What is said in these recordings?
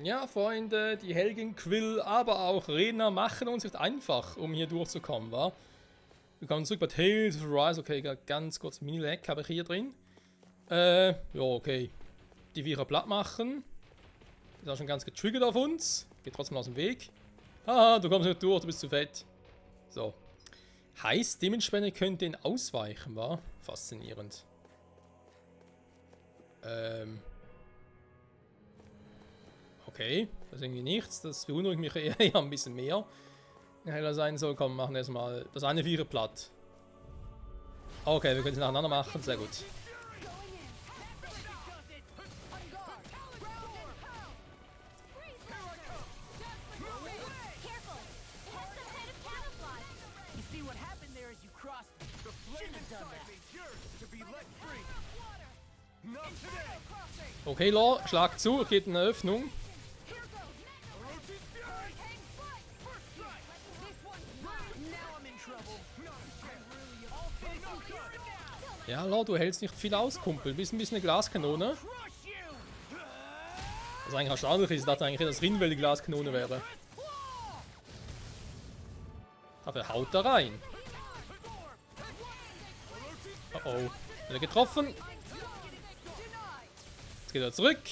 Ja, Freunde, die Helgen Quill, aber auch Redner machen uns nicht einfach, um hier durchzukommen, wa? Wir kommen zurück bei Tales of Arise. Okay, ganz kurz Mini-Lag habe ich hier drin. Ja, okay. Die Vierer platt machen. Ist auch schon ganz getriggert auf uns. Geht trotzdem aus dem Weg. Haha, du kommst nicht durch, du bist zu fett. So. Heißt, dementsprechend könnt ihr ihn ausweichen, wa? Faszinierend. Okay, das ist irgendwie nichts. Das beunruhigt mich eher ein bisschen mehr. Wenn heller sein soll, komm, machen wir erstmal das eine Vierer platt. Okay, wir können es nacheinander machen, sehr gut. Okay, Law, schlag zu, geht in eine Öffnung. Ja, Law, du hältst nicht viel aus, Kumpel. Bist ein bisschen eine Glaskanone. Was eigentlich erstaunlich ist, ich dachte eigentlich, dass Rinwell die Glaskanone wäre. Aber er haut da rein. Oh oh. Wieder getroffen. Jetzt geht er zurück.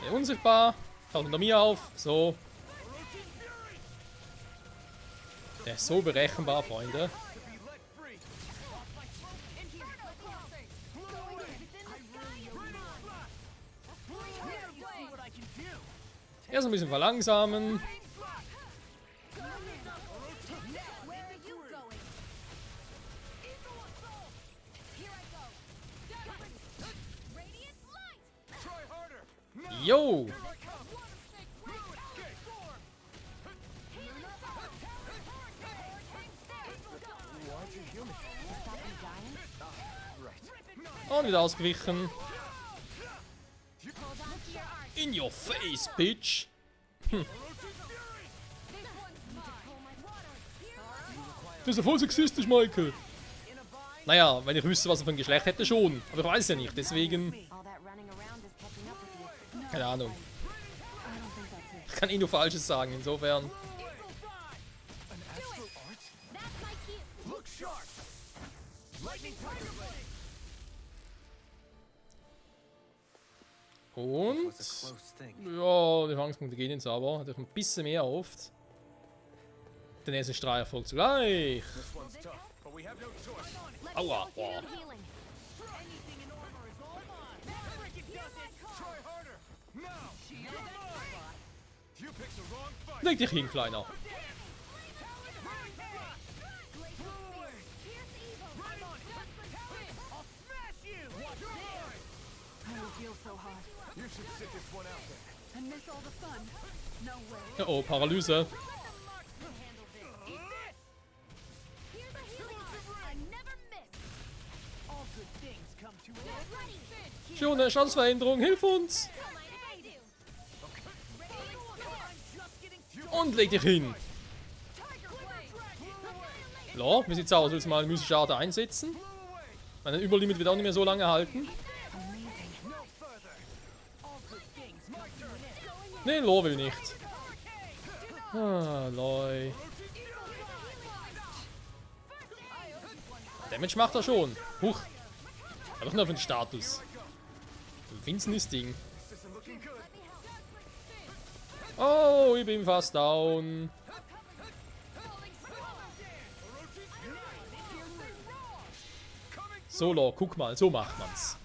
Er ist unsichtbar. Taucht unter mir auf. So. Der ist so berechenbar, Freunde. Erst ein bisschen verlangsamen. Yo! Und wieder ausgewichen. In your face, bitch! Hm. Das ist ja voll sexistisch, Michael. Naja, wenn ich wüsste, was er für ein Geschlecht hätte, schon. Aber ich weiß es ja nicht, deswegen... Keine Ahnung. Ich kann eh nur Falsches sagen, insofern. Und... Ja, die Fangspunkte gehen jetzt aber. Hat euch ein bisschen mehr erhofft. Der nächste Strahl erfolgt zugleich. Aua, boah. Leg dich hin, Kleiner. Oh, Paralyse. Schon eine Schadensveränderung, hilf uns! Und leg dich hin! So, wie sieht's aus? Willst du mal eine mystische Art einsetzen? Mein Überlimit wird auch nicht mehr so lange halten. Nee, Lore will nicht. Ah, loi. Damage macht er schon. Huch. Aber doch nur für den Status. Ein finsternes Ding. Oh, ich bin fast down. So, Lore, guck mal, so macht man's.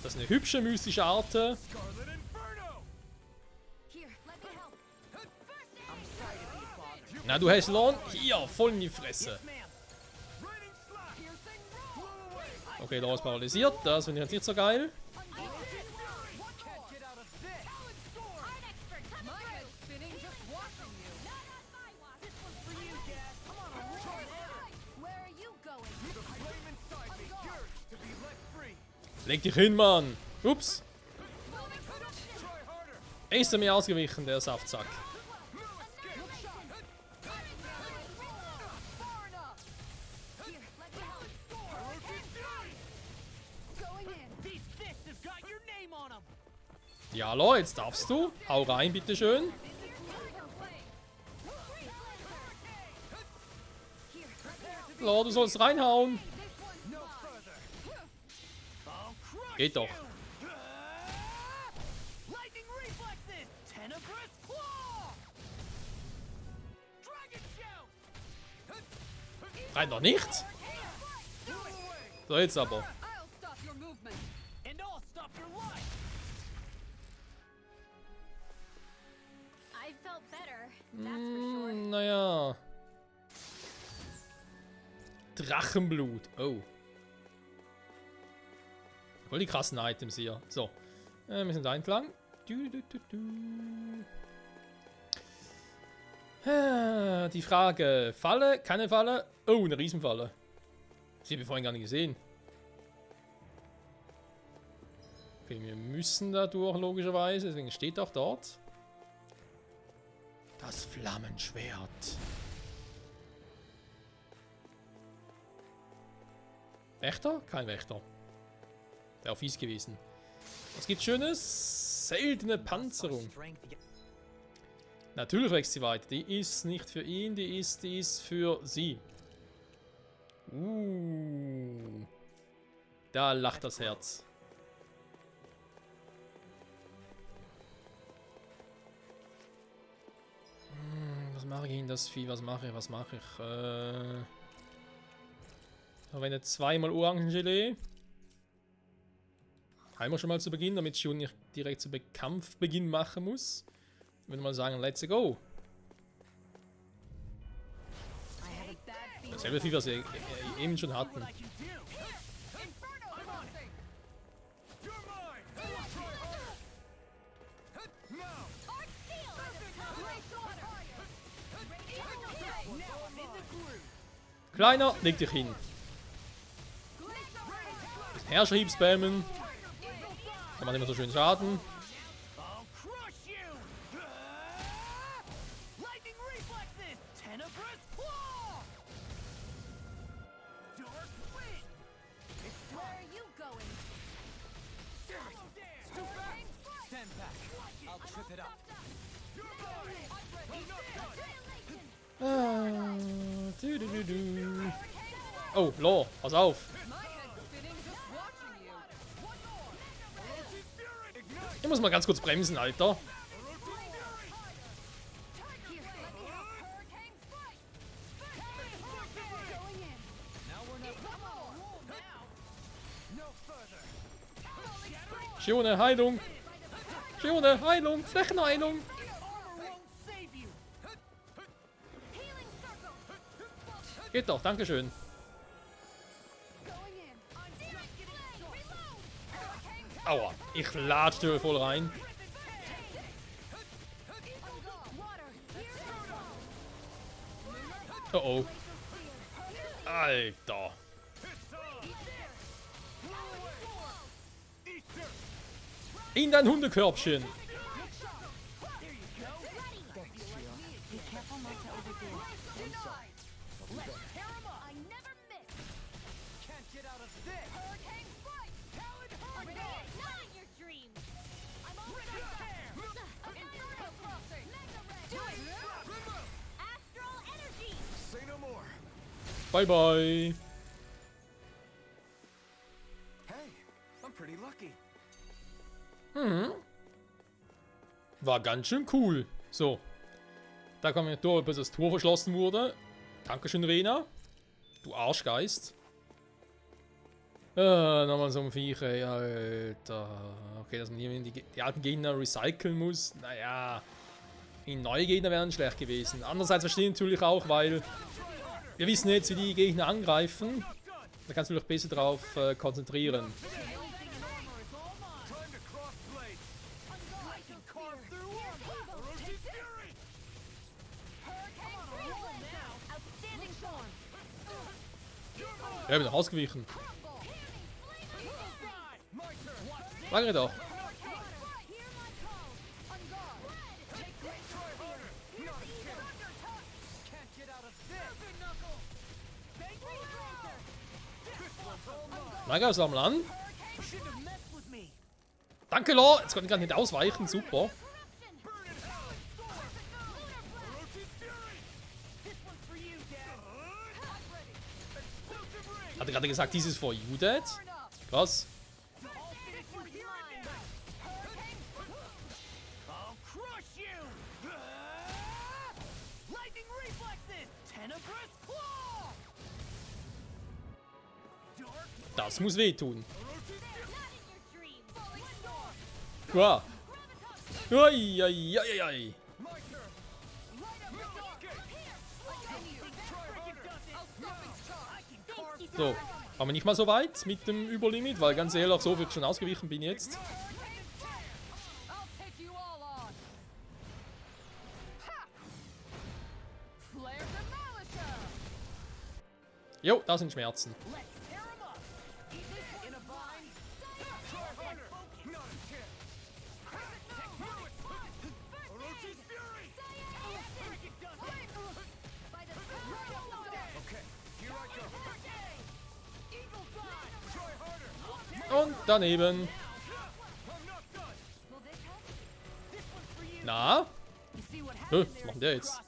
Das ist eine hübsche mystische Art. Na, du hast Lorn hier voll in die Fresse. Okay, Lorn ist paralysiert. Das finde ich jetzt nicht so geil. Leg dich hin, Mann. Ups. Ist er mir ausgewichen, der Saftsack. Ja, lo, jetzt darfst du. Hau rein, bitteschön. Lo, du sollst reinhauen. Geht doch. Rein doch nicht. So, jetzt aber. Naja. Drachenblut. Oh. Voll die krassen Items hier. So. Wir sind da entlang. Die Frage. Falle? Keine Falle? Oh, eine Riesenfalle. Das habe ich vorhin gar nicht gesehen. Okay, wir müssen da durch, logischerweise. Deswegen steht auch dort. Das Flammenschwert. Wächter? Kein Wächter. Wäre auch fies gewesen. Was gibt's Schönes? Seltene Panzerung. Natürlich wächst sie weiter. Die ist nicht für ihn, die ist für sie. Da lacht das Herz. Was mache ich in das Vieh? Was mache ich? Verwende zweimal Orangengelee. Einmal schon mal zu Beginn, damit ich schon nicht direkt zu Kampfbeginn machen muss. Ich würde mal sagen, let's go. Dasselbe Vieh, was wir eben schon hatten. Kleiner, leg dich hin. Herrscherhieb spammen. Der macht immer so schön Schaden. Oh, Law, pass auf. Ich muss mal ganz kurz bremsen, Alter. Schöne Heilung. Schöne Heilung. Flächenheilung. Geht doch, dankeschön. Aua, ich latschte voll rein. Oh oh. Alter. In dein Hundekörbchen. Bye bye. War ganz schön cool. So. Da kommen wir durch, bis das Tor verschlossen wurde. Dankeschön, Rena. Du Arschgeist. Nochmal so ein Viech, ey, Alter. Okay, dass man hier die alten Gegner recyceln muss. Naja. Die neue Gegner wären schlecht gewesen. Andererseits verstehe ich natürlich auch, weil wir wissen jetzt, wie die Gegner angreifen. Da kannst du dich besser drauf konzentrieren. Ja, ich bin noch ausgewichen. Lange doch. Lager sammeln an. Danke, Lor. Jetzt konnte ich gerade nicht ausweichen. Super. Hat er gerade gesagt, dieses for you, Dad? Krass. Das muss wehtun. Wow. Ui, ui, ui, ui. So, haben wir nicht mal so weit mit dem Überlimit, weil ganz ehrlich, so viel schon ausgewichen bin jetzt. Jo, da sind Schmerzen. Und daneben. Na? Was macht denn der jetzt?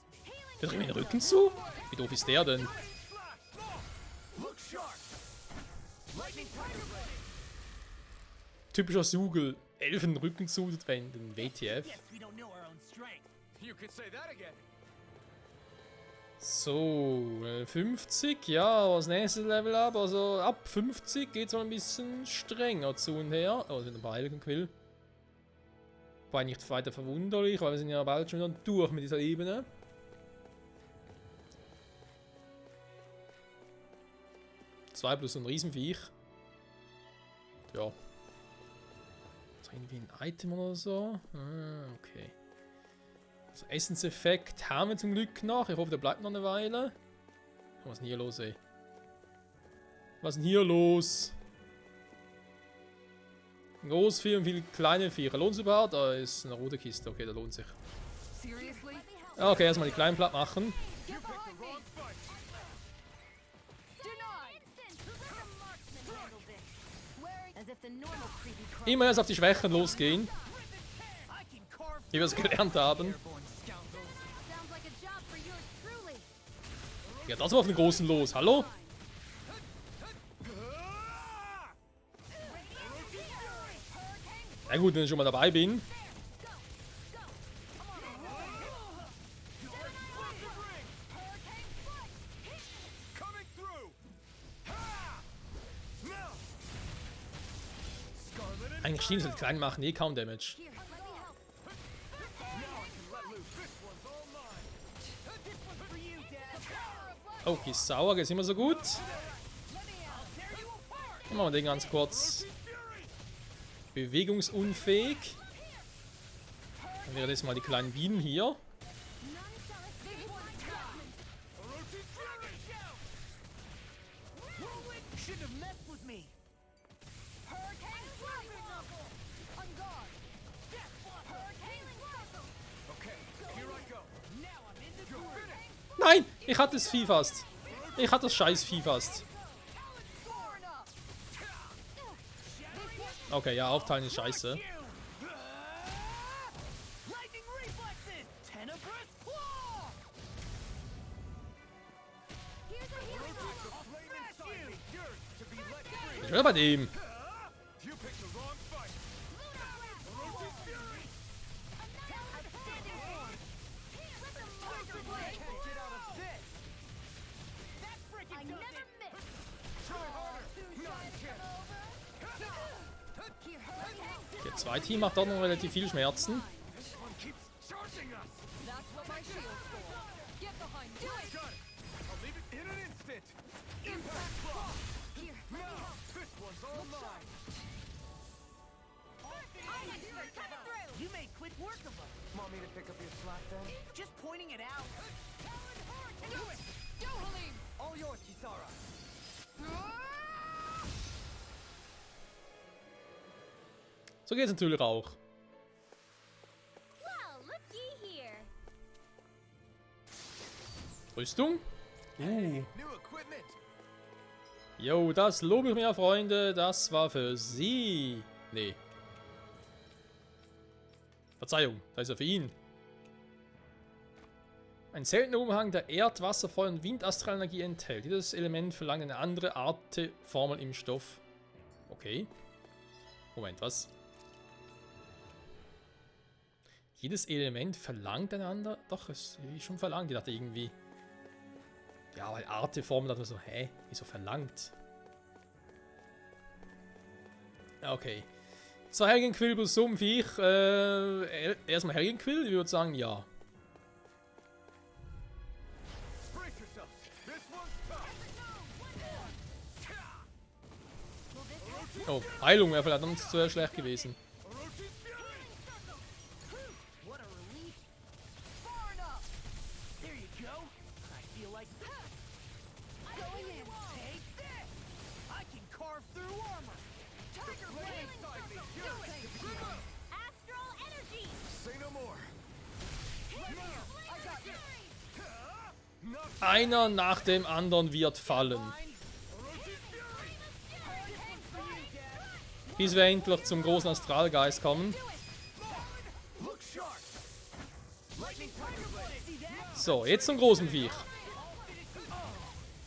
Der dreht mir den Rücken zu? Wie doof ist der denn? Typischer Sugel. Elfen Rücken zuwenden. WTF. So, 50, ja, das nächste Level ab. Also ab 50 geht es mal ein bisschen strenger zu und her. Oh, sind ein paar Heiligenquill. War nicht weiter verwunderlich, weil wir sind ja bald schon wieder durch mit dieser Ebene. Zwei plus ein Riesenviech. Ja. Ist irgendwie ein Item oder so? Ah, okay. Also Essenseffekt haben wir zum Glück noch. Ich hoffe, der bleibt noch eine Weile. Was ist denn hier los, ey? Was ist denn hier los? Großvieh und viele kleine Viecher. Lohnt es überhaupt? Da ist eine rote Kiste. Okay, da lohnt sich. Okay, erstmal die kleinen platt machen. Immer erst auf die Schwächen losgehen. Wie wir es gelernt haben. Ja, das war auf den großen los. Hallo? Na gut, wenn ich schon mal dabei bin. Eigentlich schien es halt klein machen, eh kaum Damage. Okay, sauer, geht immer so gut. Dann machen wir den ganz kurz bewegungsunfähig. Dann wäre das mal die kleinen Bienen hier. Nein, ich hatte das Vieh fast. Ich hatte das scheiß Vieh fast. Okay, ja, aufteilen ist scheiße. Ich will bei dem. Okay, zwei Team macht dort noch relativ viel Schmerzen. You made quick work of us. Want me to pick up your slack then? Just pointing it out. Do it! Go, Halim! All yours, Kisara. So geht's natürlich auch. Well, looky here. Rüstung? New equipment. Jo, das lobe ich mir, Freunde. Das war für Sie. Nee. Verzeihung, da ist er für ihn. Ein seltener Umhang, der Erd-, Wasser-, Feuer- und Windastralenergie enthält. Dieses Element verlangt eine andere Arteformel im Stoff. Okay. Moment, was? Jedes Element verlangt einander? Doch, es ist schon verlangt. Ich dachte irgendwie... Ja, weil Arteformel hat man so, hä? Wieso verlangt? Okay. Zwei Helgenquill plus Sumpfviech. Erstmal Helgenquill, ich würde sagen, ja. Brace yourselves. This one's tough. Oh, Heilung wäre vielleicht nicht so schlecht gewesen. What a relief. Far enough. There you go. I feel like going in. Take this. I can carve through armor. Tiger blade. Astral energy! Say no more. I got this. Einer nach dem anderen wird fallen. Bis wir endlich zum großen Astralgeist kommen. Look sharp. Lightning tiger blade. See that? So, jetzt zum großen Viech.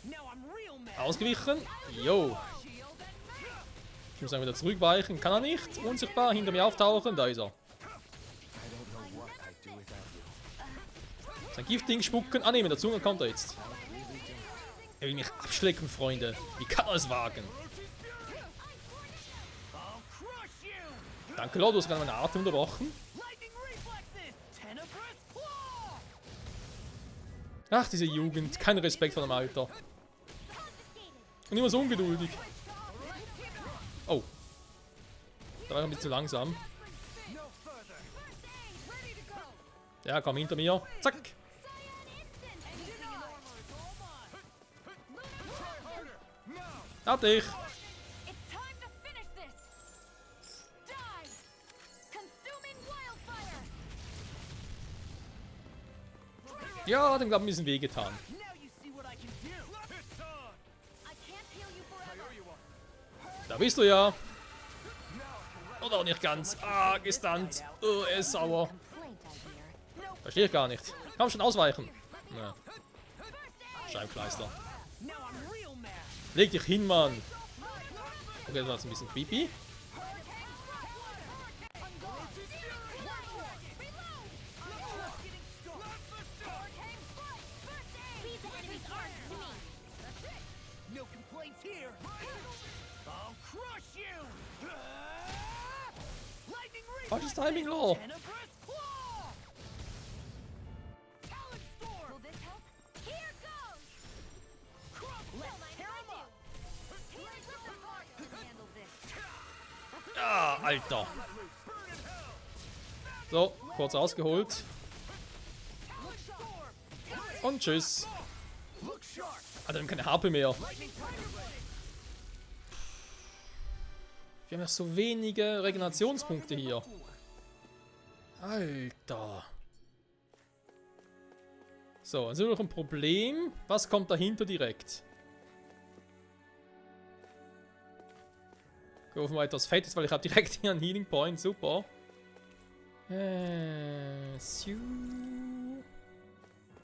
Now I'm real mad. Ausgewichen. Jo. Ich muss dann wieder zurückweichen. Kann er nicht. Unsichtbar hinter mir auftauchen. Da ist er. Sein Giftding spucken. Ah ne, mit der Zunge kommt er jetzt. Er will mich abschlecken, Freunde. Wie kann er es wagen? I'll crush you. Danke, Lord, du hast gerade meine Atem unterbrochen. Lightning reflexes. Tenebrous claw. Ach, diese Jugend. Kein Respekt vor dem Alter. Und immer so ungeduldig. Oh. Da war ich ein bisschen zu langsam. No further. Ja, komm hinter mir. Zack. Hab dich. It's time to finish this! Die! Consuming wildfire! Ja, dem glaube ich ein bisschen wehgetan. Now you see what I can do. I can't heal you forever! Da bist du ja. Oder auch nicht ganz. Ah, gestunt. Oh, er ist sauer. Complaint, I hear. Verstehe ich gar nicht. Komm schon ausweichen. Ja. Scheibenkleister. Now I'm real mad. Leg dich hin, Mann. Okay, das war jetzt ein bisschen creepy. Leave the enemy's arms to me! No complaints here. I'll crush you. Lightning Falsches reflexes. Timing, Law. Tenebrous claw. Talon storm. Will this help? Here goes! Let's tear him up. Here's the heart to handle this! Ah, Alter. So, kurz ausgeholt. Talon storm. Und tschüss. Look sharp. Alter, wir haben keine HP mehr. Lightning tiger blade. Wir haben ja so wenige Regenerationspunkte hier. Alter. So, also noch ein Problem. Was kommt dahinter direkt? Hoffen wir etwas Fettes, weil ich habe direkt hier einen Healing Point. Super.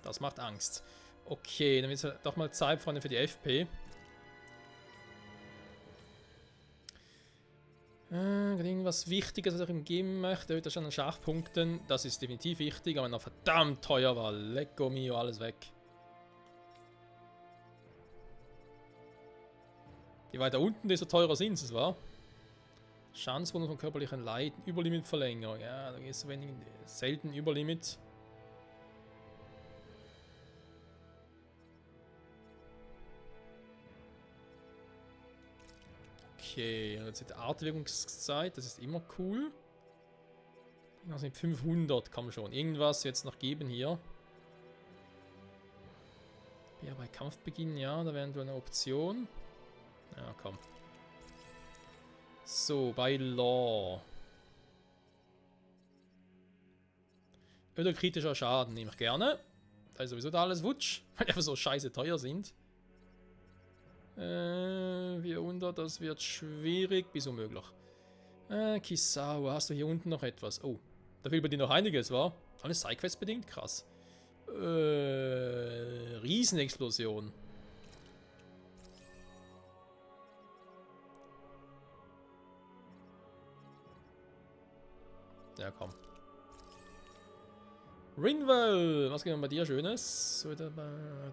Das macht Angst. Okay, dann wird es doch mal Zeit, Freunde, für die FP. Irgendwas Wichtiges, was ich ihm geben möchte. Heute schon an Schachpunkten. Das ist definitiv wichtig, aber noch verdammt teuer war. Lecco mio, alles weg. Je weiter unten, desto teurer sind es, wa? Schadensbonus von körperlichen Leiden. Überlimitverlängerung. Ja, da gehst du wenig, selten Überlimit. Okay, jetzt die Artwirkungszeit, das ist immer cool. Irgendwas mit 500 kann man schon. Irgendwas jetzt noch geben hier. Ja, bei Kampfbeginn, ja, da wären wir eine Option. Ja, komm. So, bei Law. Oder kritischer Schaden nehme ich gerne. Da ist sowieso da alles Wutsch, weil die einfach so scheiße teuer sind. 400, das wird schwierig bis unmöglich. Kisawa, hast du hier unten noch etwas? Oh, Da fehlt bei dir noch einiges, wa? Alles Sidequest bedingt? Krass. Riesenexplosion. Ja, komm. Rinwell, was geht denn bei dir Schönes? So der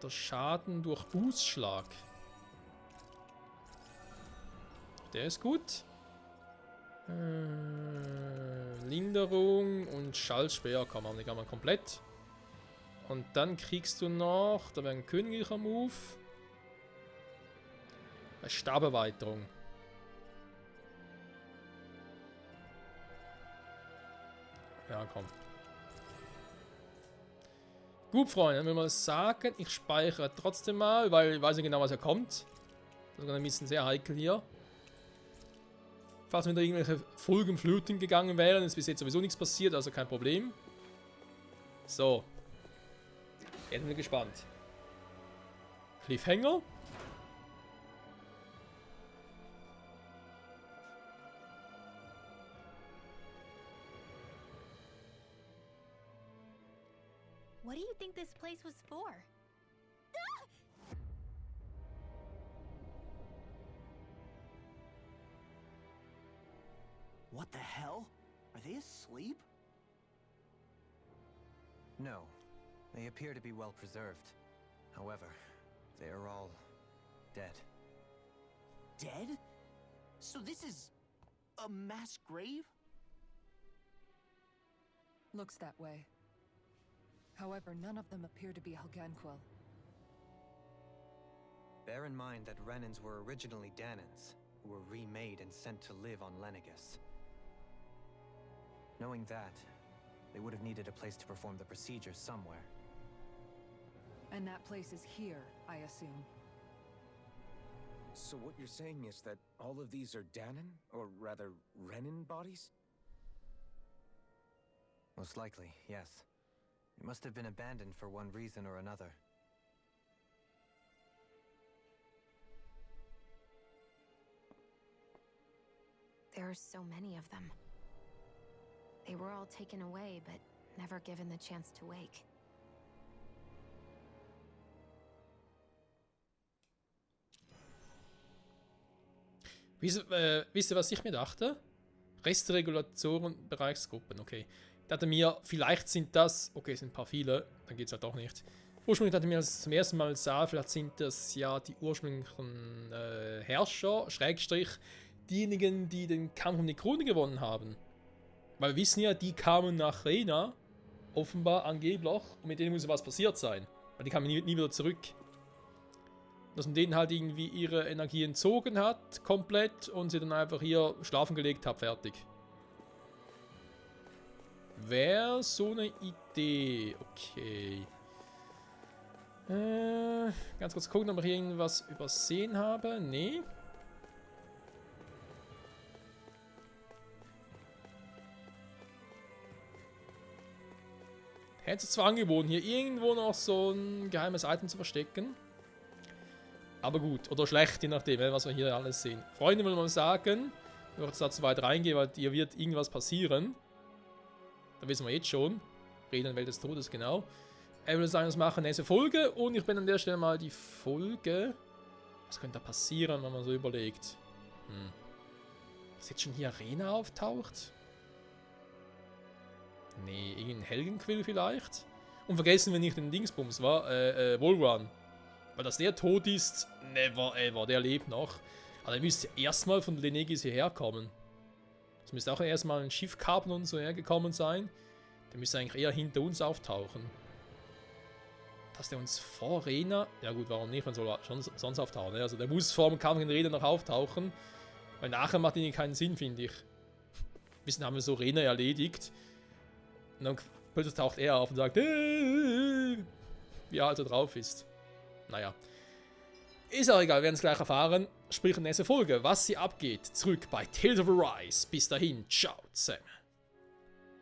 Schaden durch Boostschlag. Der ist gut. Linderung und Schallspeer kann man komplett. Und dann kriegst du noch, da wäre ein königlicher Move. Staberweiterung. Ja, komm. Gut, Freunde, dann will man sagen, ich speichere trotzdem mal, weil ich weiß nicht genau, was er kommt. Das ist ein bisschen sehr heikel hier. Falls wieder irgendwelche Folgen flöten gegangen wären, ist bis jetzt sowieso nichts passiert, also kein Problem. So. Jetzt bin ich gespannt. Cliffhanger. What do you think this place was for? What the hell? Are they asleep? No. They appear to be well preserved. However, they are all dead. Dead? So this is a mass grave? Looks that way. However, none of them appear to be Helgenquil. Bear in mind that Renans were originally Danans, who were remade and sent to live on Lenegus. Knowing that, they would have needed a place to perform the procedures somewhere. And that place is here, I assume. So what you're saying is that all of these are Danan, or rather, Renan bodies? Most likely, yes. It must have been abandoned for one reason or another. There are so many of them. They were all taken away, but never given the chance to wake. Wisst ihr, was ich mir dachte? Restregulatoren, Bereichsgruppen, okay. Ich dachte mir, vielleicht sind das, okay, es sind ein paar viele, dann geht es halt doch nicht. Ursprünglich dachte ich mir, als ich zum ersten Mal sah, vielleicht sind das ja die ursprünglichen Herrscher, Schrägstrich, diejenigen, die den Kampf um die Krone gewonnen haben. Weil wir wissen ja, die kamen nach Rena, offenbar angeblich, und mit denen muss was passiert sein. Weil die kamen nie wieder zurück. Dass man denen halt irgendwie ihre Energie entzogen hat, komplett, und sie dann einfach hier schlafen gelegt hat, fertig. Wäre so eine Idee. Okay. Ganz kurz gucken, ob ich hier irgendwas übersehen habe. Nee. Hätte es zwar angeboten, hier irgendwo noch so ein geheimes Item zu verstecken. Aber gut, oder schlecht, je nachdem, was wir hier alles sehen. Freunde, will man sagen, wenn wir jetzt da zu weit reingehen, weil hier wird irgendwas passieren. Da wissen wir jetzt schon. Reden in Welt des Todes, genau. Ich würde sagen, das machen nächste Folge. Und ich bin an der Stelle mal die Folge. Was könnte da passieren, wenn man so überlegt? Dass jetzt schon hier Arena auftaucht? Nee, irgendein Helgenquill vielleicht? Und vergessen wir nicht den Dingsbums, war? Volrun. Weil dass der tot ist, never ever, der lebt noch. Aber er müsste erstmal von Lenegis hierher kommen. Es müsste auch erstmal ein Schiff kapern und so hergekommen sein. Der müsste eigentlich eher hinter uns auftauchen. Dass der uns vor Rena... Ja gut, warum nicht? Man soll schon sonst auftauchen. Also der muss vor dem Kampf in Rena noch auftauchen. Weil nachher macht ihn keinen Sinn, finde ich. Wissen, haben wir so Rena erledigt. Und dann plötzlich taucht er auf und sagt... wie er also drauf ist. Naja. Ist auch egal, wir werden es gleich erfahren. Sprich in der nächsten Folge, was hier abgeht. Zurück bei Tales of Arise. Bis dahin, ciao zusammen.